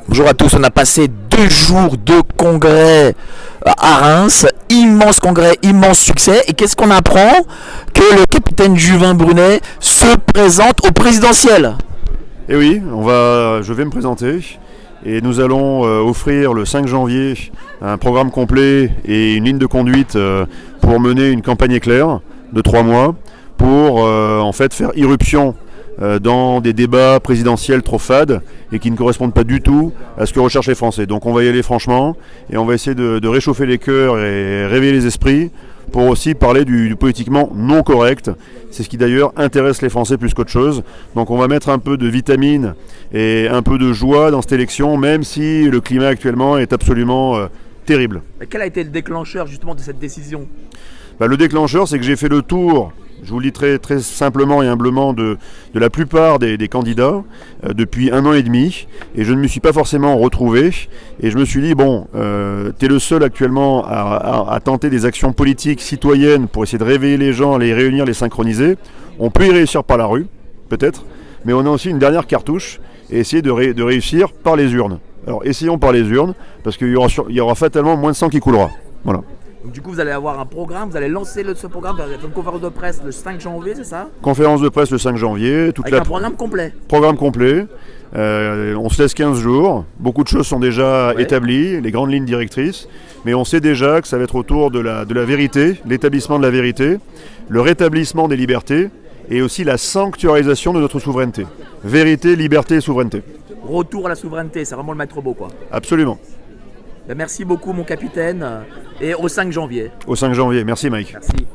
Bonjour à tous, on a passé 2 jours de congrès à Reims, immense congrès, immense succès. Et qu'est-ce qu'on apprend? Que le capitaine Juvin Brunet se présente au présidentiel. Et oui, je vais me présenter et nous allons offrir le 5 janvier un programme complet et une ligne de conduite pour mener une campagne éclair de 3 mois pour en fait faire irruption dans des débats présidentiels trop fades et qui ne correspondent pas du tout à ce que recherchent les Français. Donc on va y aller franchement et on va essayer de réchauffer les cœurs et réveiller les esprits pour aussi parler du politiquement non correct. C'est ce qui d'ailleurs intéresse les Français plus qu'autre chose. Donc on va mettre un peu de vitamine et un peu de joie dans cette élection, même si le climat actuellement est absolument terrible. Mais quel a été le déclencheur justement de cette décision? Le déclencheur, c'est que j'ai fait le tour, je vous le dis très, très simplement et humblement, de la plupart des candidats depuis 1 an et demi, et je ne me suis pas forcément retrouvé, et je me suis dit, tu es le seul actuellement à tenter des actions politiques citoyennes pour essayer de réveiller les gens, les réunir, les synchroniser. On peut y réussir par la rue, peut-être, mais on a aussi une dernière cartouche, et essayer de réussir par les urnes. Alors essayons par les urnes, parce qu'il y aura fatalement moins de sang qui coulera. Voilà. Donc, du coup, vous allez avoir un programme, vous allez lancer ce programme, vous allez faire une conférence de presse le 5 janvier, c'est ça? Conférence de presse le 5 janvier. Avec un programme complet. Programme complet. On se laisse 15 jours. Beaucoup de choses sont déjà établies, les grandes lignes directrices. Mais on sait déjà que ça va être autour de la vérité, l'établissement de la vérité, le rétablissement des libertés et aussi la sanctuarisation de notre souveraineté. Vérité, liberté et souveraineté. Retour à la souveraineté, c'est vraiment le maître mot, quoi. Absolument. Merci beaucoup, mon capitaine, et au 5 janvier. Au 5 janvier. Merci, Mike. Merci.